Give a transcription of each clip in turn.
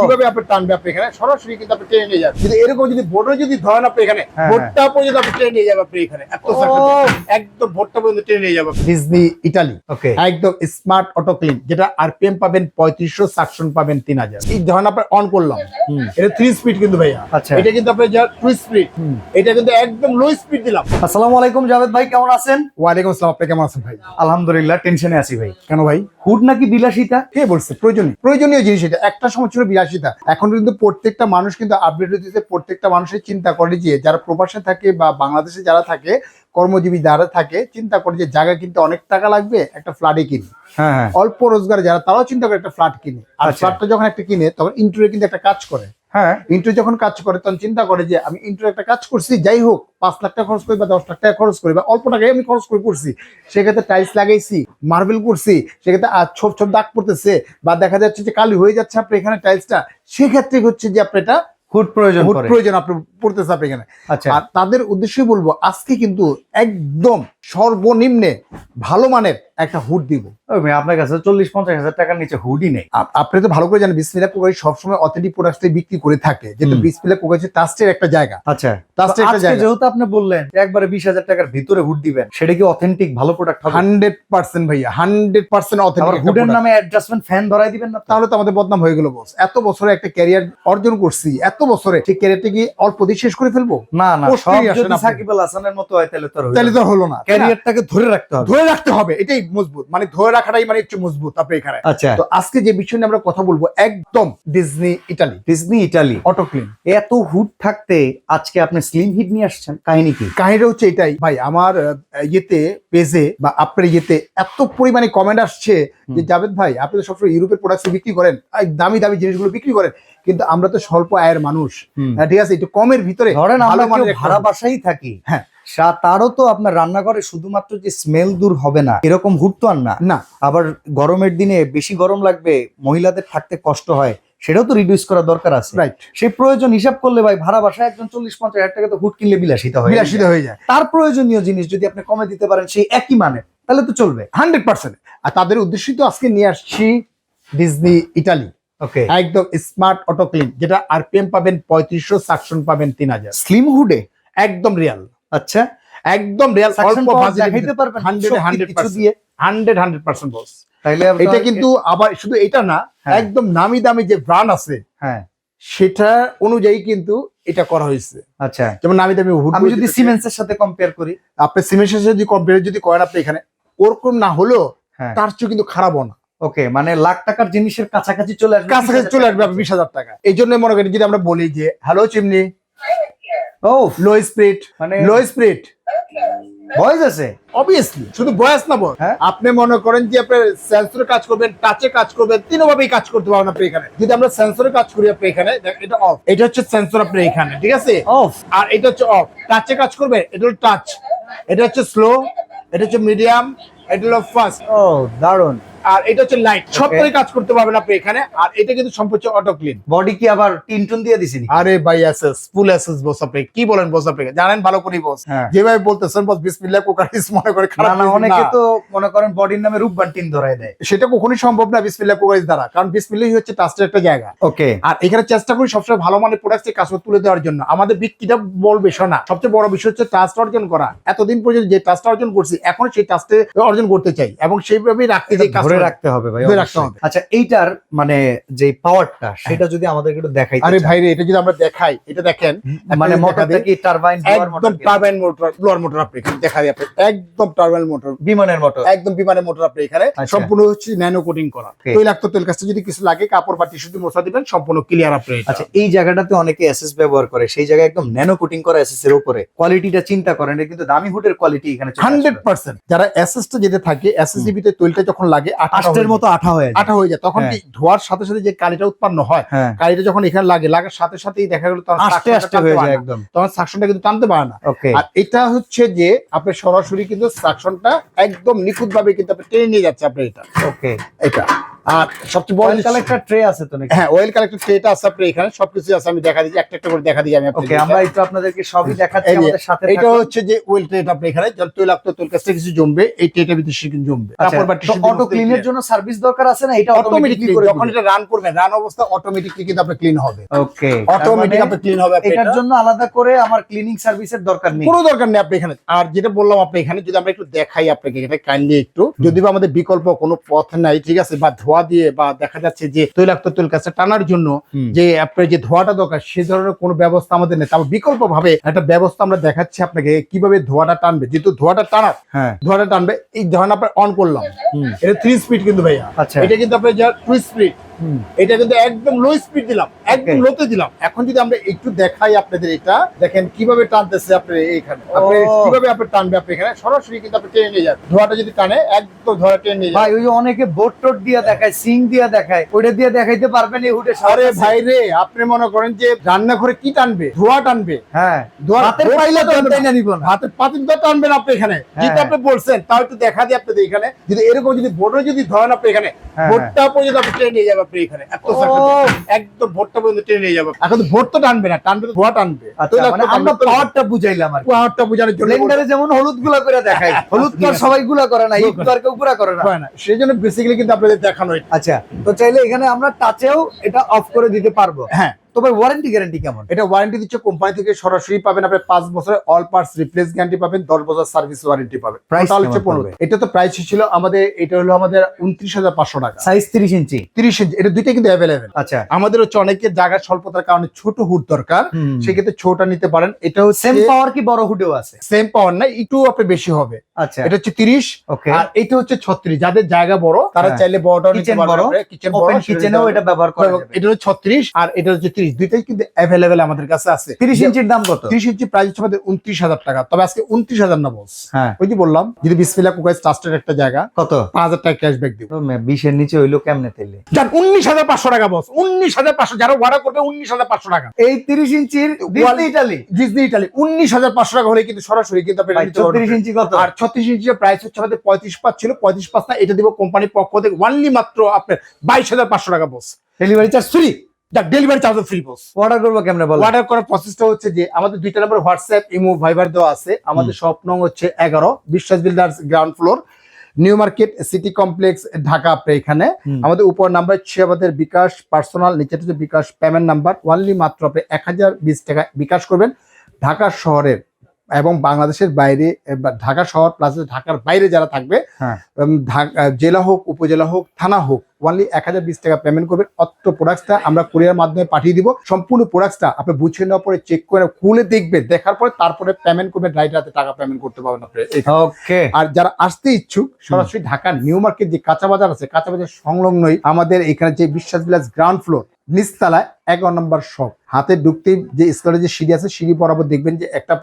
কিভাবে আপনি টানবে আপনি এখানে সরাসরি কিন্তু আপনি টেনে নিয়ে যাবেন। যদি এরকম যদি বোর্ডে যদি ধরেন আপনি এখানে বোর্ডটা পর্যন্ত আপনি টেনে নিয়ে যাবেন আপনি এখানে এত একদম বোর্ডটা পর্যন্ত টেনে নিয়ে যাবেন। ডিজনি ইটালি একদম স্মার্ট অটো ক্লিন, যেটা আরপিএম পাবেন 3500, সাকশন পাবেন 3000। এই ধরেন আপনি অন করলাম, এটা 3 স্পিড কিন্তু ভাইয়া, এটা কিন্তু আপনি যা 2 স্পিড, এটা কিন্তু একদম লো স্পিড দিলাম। আসসালামু আলাইকুম জাভেদ ভাই, কেমন আছেন? ওয়ালাইকুম আসসালাম, আপনি কেমন আছেন ভাই? আলহামদুলিল্লাহ, টেনশনে আছি ভাই। কেন ভাই? হুড নাকি বিলাসিতা? কে বলছে? প্রয়োজনীয় জিনিস এটা। একটা সময় ছিল বিলাসিতা, এখন কিন্তু প্রত্যেকটা মানুষ কিন্তু আপডেট হচ্ছে। প্রত্যেকটা মানুষের চিন্তা করে যে যারা প্রবাসে থাকে বা বাংলাদেশে যারা থাকে, কর্মজীবী যারা থাকে, চিন্তা করে যে জায়গা কিনতে অনেক টাকা লাগবে, একটা ফ্ল্যাটে কিনি। অল্প রোজগার যারা, তারাও চিন্তা করে একটা ফ্ল্যাট কিনে। আর ফ্ল্যাটটা যখন একটা কিনে তখন ইন্টারেস্ট কিন্তু একটা কাজ করে। ইন্টারেস্ট যখন কাজ করে তখন চিন্তা করে যে আমি ইন্টারেস্ট একটা কাজ করছি, যাই হোক 5 লাখ টাকা খরচ করি বা 10 লাখ টাকা খরচ করি বা অল্প টাকায় আমি খরচ করে করছি, সেক্ষেত্রে টাইলস লাগাইছি, মার্বেল করছি, সেক্ষেত্রে ছোপ ছোপ দাগ পড়তেছে বা দেখা যাচ্ছে যে কালি হয়ে যাচ্ছে আপনার এখানে টাইলসটা, সেক্ষেত্রে হচ্ছে যে আপনি এটা হুড প্রয়োজন আপনার পড়তেছে আপনি এখানে। আর তাদের উদ্দেশ্যই বলবো, আজকে কিন্তু একদম সর্বনিম্নে ভালো মানের একটা হুড দিব। আপনার কাছে 40-50 হাজার টাকার নিচে হুডই নেই। আপনি তো ভালো করে জানেন বিসমিল্লাহ কোকারি সবসময় অথেন্টিক প্রোডাক্টস বিক্রি করে থাকে, যেটা বিসমিল্লাহ কোকারি ট্রাস্টের একটা জায়গা। আচ্ছা, ট্রাস্টের একটা জায়গা। যেহেতু আপনি বললেন একবারে 20,000 টাকার ভিতরে হুড দিবেন, সেটা কি অথেন্টিক ভালো প্রোডাক্ট হবে? 100% ভাইয়া, 100% অথেন্টিক। হুডের নামে অ্যাডজাস্টমেন্ট ফ্যান ধরাই দিবেন না? তাহলে তো আমাদের বদনাম হয়ে গেল বস। এত বছরে একটা ক্যারিয়ার অর্জন করছি, এত বছরে সেই ক্যারিয়ারটা কি অল্প দিয়ে শেষ করে ফেলবো? না না, সব যদি সাকিব আল হাসানের মতো হয় তাহলে তো হলো না। ক্যারিয়ারটাকে ধরে রাখতে হবে, এটাই মজবুত, মানে ধরে রাখাটাই মানে হচ্ছে মজবুত আপনি এখানে। আচ্ছা, তো আজকে যে বিষয় নিয়ে আমরা কথা বলবো, একদম ডিজনি ইটালি অটো ক্লিন। এত হুড থাকতে আজকে আপনি স্লিম হিট নিয়ে আসছেন, কাহিনী কি? কাহিনীটা হচ্ছে এটাই ভাই, আমার ইয়েতে পেজে বা আপনার ইয়েতে এত পরিমাণে কমেন্ট আসছে যে জাভেদ ভাই, আপনি তো সবসময় ইউরোপের প্রোডাক্ট বিক্রি করেন, দামি দামি জিনিসগুলো বিক্রি করেন, কিন্তু আমরা তো স্বল্প আয়ের মানুষ, ঠিক আছে, একটু কমের ভিতরে ধরেন আমরা ভাড়া বাসায় থাকি, হ্যাঁ, তারও তো আপনার রান্নাঘরে শুধুমাত্র যে স্মেল দূর হবে না এরকম হুড তো আর না। আবার গরমের দিনে বেশি গরম লাগবে, মহিলাদের থাকতে কষ্ট হয়, সেটাও তো রিডিউস করা দরকার আছে। সেই প্রয়োজন হিসাব করলে ভাই ভাড়া বাসায় একজন 40-50 হাজার টাকা তো হুড কিনলে বিলাসিতা হয়ে যায়। তার প্রয়োজনীয় জিনিস যদি আপনি কমে দিতে পারেন সেই একই মানে, তাহলে তো চলবে 100%। আর তাদের উদ্দেশ্যই তো আজকে নিয়ে আসছি ডিজনি ইটালি একদম স্মার্ট অটো ক্লিন, যেটা আরপিএম পাবেন 3500, সাকশন পাবেন 3000। স্লিম হুডে একদম রিয়াল। আচ্ছা, একদম রিয়াল, অল্প বাজেট দেখাইতে পারবেন 100% বস। তাইলে এটা কিন্তু আবার শুধু এটা না, একদম নামি দামি যে ব্র্যান্ড আছে, হ্যাঁ, সেটা অনুযায়ী কিন্তু এটা করা হয়েছে। আচ্ছা, যেমন নামি দামি হুড, আমি যদি সিমেন্সের সাথে কম্পেয়ার করি, আপনি সিমেন্সের সাথে যদি কম্পেয়ার যদি করেন আপনি এখানে, ওরকম না হলেও তার চেয়ে কিন্তু খারাপও না। ওকে, মানে লাখ টাকার জিনিসের কাছাকাছি চলে আসবে 20,000 টাকা। এই জন্য মনে করি যদি আমরা বলি যে হ্যালো চিমনি, লো স্পিড, মানে লো স্পিড ভয়েস আছে, অবভিয়াসলি শুধু ভয়েস না বল। আপনি মনে করেন যে আপনি সেন্সরে কাজ করবেন, টাচে কাজ করবেন, তিনভাবেই কাজ করতে পারবেন আপনি এখানে। যদি আমরা সেন্সরে কাজ করি আপনি এখানে, এটা অফ, এটা হচ্ছে সেন্সর আপনি এখানে, ঠিক আছে, অফ। আর এটা হচ্ছে অফ। টাচে কাজ করবে, এটা হলো টাচ, এটা হচ্ছে স্লো, এটা হচ্ছে মিডিয়াম, এটা হলো ফাস্ট। ও দারুন। আর এটা হচ্ছে লাইট, সবটাই কাজ করতে পারবেন আপনি এখানে। আর এটা কিন্তু সম্পূর্ণ অটো ক্লিন। বডি কি আবার টিনটুন দিয়ে দিছেন? আরে ভাই এসএস, ফুল এসএস বস। আপনি কি বলেন বস? আপনি জানেন ভালো করে বস, যেভাবে বলতেছেন বস, বিসমিল্লাহ কোকারিস মনে করে খারাপ না, অনেকে তো মনে করেন বডির নামে রূপবান টিন ধরায় দেয়, সেটা কখনোই সম্ভব না বিসমিল্লাহ কোকারিস দ্বারা, কারণ বিসমিল্লাহই হচ্ছে ট্রাস্টের একটা জায়গা। ওকে, আর এখানে চেষ্টা করি সবসময় ভালো মানের প্রোডাক্টে কাস্টমার তুলে দেওয়ার জন্য। আমাদের বিক্রিটা বলবে শোনা, সবচেয়ে বড় বিষয় হচ্ছে ট্রাস্ট অর্জন করা। এতদিন পর্যন্ত যে ট্রাস্ট অর্জন করছি, এখন সেই ট্রাস্টে অর্জন করতে চাই এবং সেইভাবেই রাখতে চাই, ধরে রাখতে হবে ভাই। আচ্ছা, এইটার মানে যে পাওয়ারটা, সেটা যদি আমাদের একটু দেখাই। আরে ভাই রে, এটা যদি আমরা দেখাই, এটা দেখেন, মানে মোটরটা কি টারবাইন, একদম টারবাইন মোটর, ব্লোয়ার মোটর আপনি এখানে দেখা যায়, একদম টারবাইন মোটর, বিমানের মোটর, একদম বিমানের মোটর আপনি এখানে। সম্পূর্ণ হচ্ছে ন্যানো কোটিং করা, তৈলাক্ত তেল কাছে যদি কিছু লাগে কাপড় বা টিস্যু দিয়ে মোছা দিবেন, সম্পূর্ণ ক্লিয়ার আপনি। আচ্ছা, এই জায়গাটাতে অনেকে এসএস ব্যবহার করে, সেই জায়গায় একদম ন্যানো কোটিং করা এসএস এর উপরে কোয়ালিটিটা চিন্তা করেন, এটা কিন্তু দামি হুডের কোয়ালিটি এখানে 100%। যারা এসএসটা যেতে থাকে, এসএসজিবি তে তৈলটা যখন লাগে আঠার মতো আঠা হয়ে যায়, তখন কি ধোয়ার সাথে সাথে যে কালিটা উৎপন্ন হয়, কালিটা যখন এখানে লাগার সাথে সাথেই দেখা গেল তখন আস্তে আস্তে হয়ে যায়, একদম তখন সাকশনটা কিন্তু টানতে পারে না। আর এটা হচ্ছে যে আপনি সরাসরি কিন্তু সাকশনটা একদম নিখুঁত ভাবে কিন্তু আপনি টেনে নিয়ে যাচ্ছে আপনি এটা। ওকে, এটা আর সবচেয়ে বড় অয়েল কালেক্টর ট্রে আছে তো নাকি? হ্যাঁ, অয়েল কালেক্টর ট্রেটা আছে আপনার এখানে, সবকিছু আছে। আমি দেখা দিচ্ছি, একটা একটা করে দেখা দিই আমি ওকে, আমরা একটু আপনাদেরকে সবই দেখাচ্ছি, এই যে, আমাদের সাথে এটা থাকুন। হচ্ছে যে ওয়েল ট্রেটা আপনি এখানে তৈলাক্ত তৈল কাছে কিছু জমবে, এই ট্রেটার ভিতরে সেখানে জমবে। তারপর বা অটো ক্লিনের জন্য সার্ভিস দরকার আছে না? এটা অটোমেটিকলি যখন এটা রান করবেন, রান অবস্থা অটোমেটিকলি কিন্তু আপনার ক্লিন হবে। ওকে, অটোমেটিক আপনার ক্লিন হবে। এটার জন্য আলাদা করে আমার ক্লিনিং সার্ভিসের দরকার নেই, কোনো দরকার নেই আপনি এখানে। আর যেটা বললাম আপনি এখানে যদি আমরা একটু দেখাই আপনাকে, এটা কাইন্ডলি একটু, যদি বা আমাদের বিকল্প কোনো পথ নাই, ঠিক আছে, বা ধোয়া দিয়ে বা দেখা যাচ্ছে যে তৈলাক্ত তৈল কাছে টানার জন্য যে আপনার যে ধোয়াটা দরকার, সে ধরনের কোনো ব্যবস্থা আমাদের নেই। তারপর বিকল্প ভাবে একটা ব্যবস্থা আমরা দেখাচ্ছি আপনাকে কিভাবে ধোয়াটা টানবে। যেহেতু ধোয়াটা টানার, হ্যাঁ ধোয়াটা টানবে, এই ধোয়াটা আপনার অন করলাম, এটা 3 স্পিড কিন্তু ভাইয়া। আচ্ছা, এটা কিন্তু আপনার যা 2 স্পিড, এটা কিন্তু একদম লো স্পিড দিলাম, একদম লোতে দিলাম। এখন যদি আমরা একটু দেখাই আপনাদের, এটা দেখেন কিভাবে টানতেছে আপনার এইখানে, আপনি কিভাবে আপনি টানবে, আপনি এখানে সরাসরি কিন্তু আপনি টেনে নিয়ে যাবেন। ধোয়াটা যদি টানে একদম ধোয়া টেনে নিয়ে যাবে। ভাই ওই যে অনেকে বোট টোট দিয়ে দেখায়, সিং দিয়ে দেখায়, ওটা দিয়ে দেখাইতে পারবেন এই হুডে? আরে ভাই রে, আপনি মনে করেন যে রান্নাঘরে কি টানবে, ধোয়া টানবে। হ্যাঁ, ধোয়া হাতের পাইলে তো টাইনা নিব না, হাতের পাতিল তো টানবেন আপনি এখানে, যেটা আপনি বলছেন তাও একটু দেখা দিই আপনাদের এখানে। যদি এরকম যদি বোর্ডে যদি ধরেন আপনি এখানে, বোর্ডটা পর্যন্ত আপনি টেনে নিয়ে যাবেন আপনি এখানে, এত একদম ভোটটা পর্যন্ত টেনে নিয়ে যাবে। এখন তো ভোট তো টানবে না, টানবে তো ধোয়া টানবে। মানে আমরা পাওয়ারটা বুঝাইলাম আর পাওয়ারটা বোঝানোর জন্য। ব্লেন্ডারে যেমন হলুদ গুলা করে দেখায়, হলুদ তো আর সবাই গুলা করে না, এই তো আর কেউ গুলা করে না। সেই জন্য বেসিক্যালি কিন্তু আপনাদের দেখানো। আচ্ছা, তো চাইলে এখানে আমরা টাচেও এটা অফ করে দিতে পারবো। হ্যাঁ, তবে ওয়ারেন্টি গ্যারান্টি কেমন? এটা ওয়ারেন্টি দিচ্ছে কোম্পানি থেকে, সরাসরি পাবেন আপনি 5 বছরের অল পার্টস রিপ্লেস গ্যারান্টি পাবেন, 10 বছর সার্ভিস ওয়ারেন্টি পাবেন। টোটাল হচ্ছে 15। এটা তো প্রাইস ছিল আমাদের, এটা হলো আমাদের 29,500 টাকা। সাইজ 30 ইঞ্চি। 30 ইঞ্চি, এটা দুইটা কিন্তু অ্যাভেলেবেল। আচ্ছা, আমাদের হচ্ছে অনেকের জায়গার স্বল্পতার কারণে ছোট হুড দরকার, সেক্ষেত্রে ছোটটা নিতে পারেন। এটা হচ্ছে সেম পাওয়ার কি বড় হুডেও আছে? সেম পাওয়ার না, একটু আপনি বেশি হবে। আচ্ছা, এটা হচ্ছে 30, ওকে, আর এটা হচ্ছে 36। যাদের জায়গা বড় তারা চাইলে বড়টাও নিতে পারবে, কিচেন বড়, কিচেনেও এটা ব্যবহার করা যাবে। এটা হচ্ছে 36 আর এটা হচ্ছে 30, দুইটাই কিন্তু অ্যাভেলেবেল আমাদের কাছে আছে। 30 ইঞ্চির দাম কত? 30 ইঞ্চি প্রাইস হচ্ছে আমাদের 29,000 টাকা। তবে আজকে 29,000 না বস, হ্যাঁ ওই যে বললাম, যদি বিসমিল্লাহ কুকাইস ট্রাস্টেড একটা জায়গা, কত? 5,000 টাকা ক্যাশব্যাক দিব। 20 এর নিচে হইলো কেমনে তাইলে? যান 19,500 টাকা বস, 19,500। যারা অর্ডার করবে 19,500 টাকা। এই 30 ইঞ্চির ডিজনি ইটালি, ডিজনি ইটালি 19,500 টাকা হলে কিন্তু সরাসরি কিন্তু আপনি 34 ইঞ্চি কত? আর 36 ইঞ্চির প্রাইস হচ্ছে আমাদের 35,500 ছিল, 35,500 না, এটা দিব কোম্পানির পক্ষ থেকে অনলি মাত্র আপনার 22,500 টাকা boss. Delivery charge free, delivery charge free boss. Order করবো কেমনে বল? অর্ডার করার প্রসেসটা হচ্ছে যে আমাদের 2টা নম্বর হোয়াটসঅ্যাপ, ইমো, ভাইবার দেওয়া আছে। আমাদের শপ নং হচ্ছে 11, বিশ্বাস builders, ground floor, new market, city complex, Dhaka. আপনি এখানে আমাদের উপর নাম্বার হচ্ছে আমাদের বিকাশ পার্সোনাল, নিচে হচ্ছে বিকাশ পেমেন্ট নাম্বার। অনলি মাত্র আপনি 1020 টাকা বিকাশ করবেন। ঢাকা শহরের এবং বাংলাদেশের বাইরে, ঢাকা শহর প্লাস ঢাকার বাইরে যারা থাকবে, জেলা হোক, উপজেলা হোক, থানা হোক, অনলি 1020 টাকা পেমেন্ট করবেন। অত প্রোডাক্টটা আমরা কুরিয়ার মাধ্যমে পাঠিয়ে দিব। সম্পূর্ণ প্রোডাক্টটা আপনি বুঝে নেওয়ার পরে, চেক করে খুলে দেখবেন, দেখার পরে তারপরে পেমেন্ট করবেন। রাইট হাতে টাকা পেমেন্ট করতে পারবেন আপনি। ওকে, আর যারা আসতে ইচ্ছুক, সরাসরি ঢাকা নিউ মার্কেট যে কাঁচা বাজার আছে, কাঁচা বাজার সংলগ্নই আমাদের এখানে যে বিশ্বাস বিলাস গ্রাউন্ড ফ্লোর, নিচতলায় 11 নম্বর শপ। হাতে ঢুকতেই যে স্কোয়ারে যে সিঁড়ি আছে, সিঁড়ি বরাবর দেখবেন যে একটা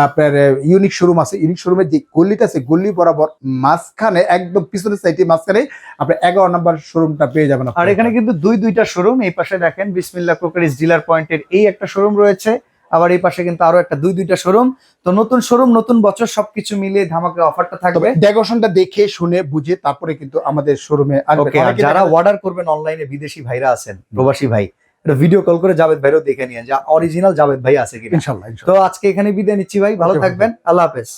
আপনার ইউনিক শোরুম আছে। ইউনিক শোরুমের যে গল্লিটা আছে, গল্লি বরাবর মাঝখানে, একদম পিছনের সাইডে মাঝখানে আপনি 11 নম্বর শোরুমটা পেয়ে যাবেন। আর এখানে কিন্তু দুইটা শোরুম। এই পাশে দেখেন বিসমিল্লাহ ক্রোকারিজ ডিলার পয়েন্টের এই একটা শোরুম রয়েছে, আবার এই পাশে কিন্তু আরো একটা দুইটা শোরুম। তো নতুন শোরুম, নতুন বছর, সবকিছু মিলিয়ে ধামাকা অফারটা থাকবে। ডেকোরেশনটা দেখে শুনে বুঝে তারপরে কিন্তু আমাদের শোরুমে আসবে। যারা অর্ডার করবেন অনলাইনে, বিদেশি ভাইরা আছেন, প্রবাসী ভাই, এটা ভিডিও কল করে জাভেদ ভাইরাও দেখে নিয়ে, যা অরিজিনাল জাভেদ ভাই আছে কিনা। ইনশাআল্লাহ। তো আজকে এখানে বিদায় নিচ্ছি ভাই, ভালো থাকবেন, আল্লাহ হাফেজ।